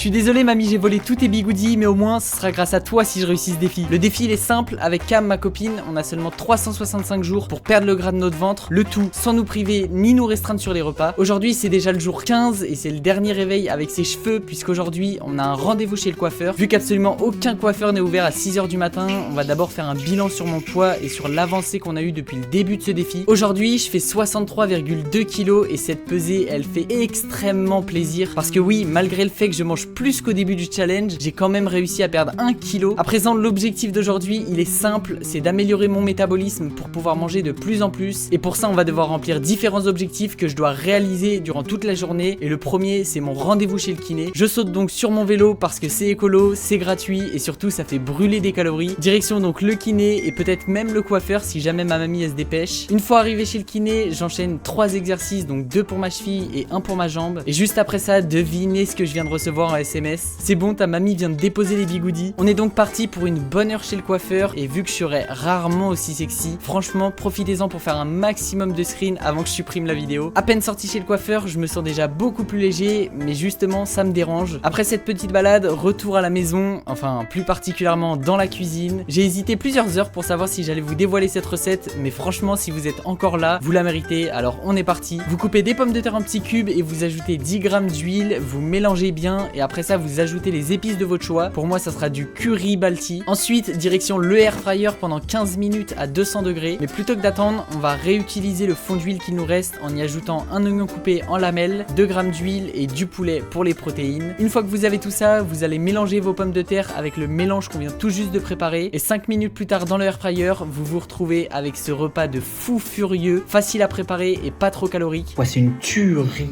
suis désolé mamie, j'ai volé tous tes bigoudis, mais au moins ce sera grâce à toi si je réussis ce défi. Le défi il est simple, avec Cam ma copine, on a seulement 365 jours pour perdre le gras de notre ventre, le tout sans nous priver ni nous restreindre sur les repas. Aujourd'hui c'est déjà le jour 15 et c'est le dernier réveil avec ses cheveux, puisqu'aujourd'hui on a un rendez-vous chez le coiffeur. Vu qu'absolument aucun coiffeur n'est ouvert à 6h du matin, on va d'abord faire un bilan sur mon poids et sur l'avancée qu'on a eu depuis le début de ce défi. Aujourd'hui je fais 63,2 kg et cette pesée elle fait extrêmement plaisir parce que oui, malgré le fait que je mange plus qu'au début du challenge, j'ai quand même réussi à perdre 1 kg. À présent l'objectif d'aujourd'hui il est simple, c'est d'améliorer mon métabolisme pour pouvoir manger de plus en plus, et pour ça on va devoir remplir différents objectifs que je dois réaliser durant toute la journée, et le premier c'est mon rendez-vous chez le kiné. Je saute donc sur mon vélo parce que c'est écolo, c'est gratuit et surtout ça fait brûler des calories. Direction donc le kiné et peut-être même le coiffeur si jamais ma mamie elle se dépêche. Une fois arrivé chez le kiné, j'enchaîne 3 exercices, donc 2 pour ma cheville et 1 pour ma jambe, et juste après ça devinez ce que je viens de recevoir en SMS. C'est bon, ta mamie vient de déposer les bigoudis. On est donc parti pour une bonne heure chez le coiffeur, et vu que je serai rarement aussi sexy, franchement profitez-en pour faire un maximum de screens avant que je supprime la vidéo. À peine sorti chez le coiffeur, je me sens déjà beaucoup plus léger, mais justement ça me dérange. Après cette petite balade, retour à la maison, enfin plus particulièrement dans la cuisine. J'ai hésité plusieurs heures pour savoir si j'allais vous dévoiler cette recette, mais franchement si vous êtes encore là, vous la méritez, alors on est parti. Vous coupez des pommes de terre en petits cubes et vous ajoutez 10 g d'huile, vous mélangez bien et après ça vous ajoutez les épices de votre choix. Pour moi ça sera du curry balti. Ensuite direction le air fryer pendant 15 minutes à 200 degrés, mais plutôt que d'attendre on va réutiliser le fond d'huile qu'il nous reste en y ajoutant un oignon coupé en lamelles, 2 g d'huile et du poulet pour les protéines. Une fois que vous avez tout ça, vous allez mélanger vos pommes de terre avec le mélange qu'on vient tout juste de préparer, et 5 minutes plus tard dans le air fryer vous vous retrouvez avec ce repas de fou furieux, facile à préparer et pas trop calorique. Ouais, c'est une tuerie.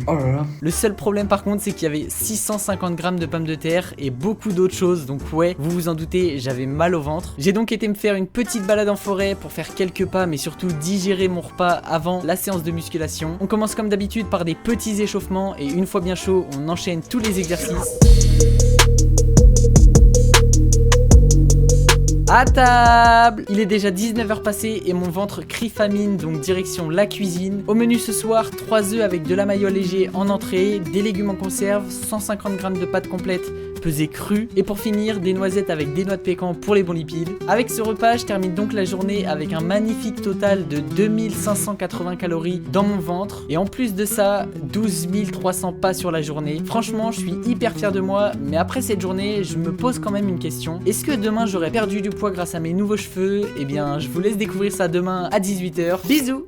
Oh là là. Le seul problème par contre c'est qu'il y avait 650 g de pommes de terre et beaucoup d'autres choses, donc ouais, vous vous en doutez, j'avais mal au ventre. J'ai donc été me faire une petite balade en forêt pour faire quelques pas, mais surtout digérer mon repas avant la séance de musculation. On commence comme d'habitude par des petits échauffements, et une fois bien chaud on enchaîne tous les exercices. À table! Il est déjà 19h passées et mon ventre crie famine, donc direction la cuisine. Au menu ce soir, 3 œufs avec de la mayo léger en entrée, des légumes en conserve, 150 g de pâtes complètes pesées crues, et pour finir des noisettes avec des noix de pécan pour les bons lipides. Avec ce repas je termine donc la journée avec un magnifique total de 2580 calories dans mon ventre, et en plus de ça 12 300 pas sur la journée. Franchement je suis hyper fier de moi, mais après cette journée je me pose quand même une question: est-ce que demain j'aurai perdu du poids grâce à mes nouveaux cheveux? Eh bien je vous laisse découvrir ça demain à 18h. Bisous!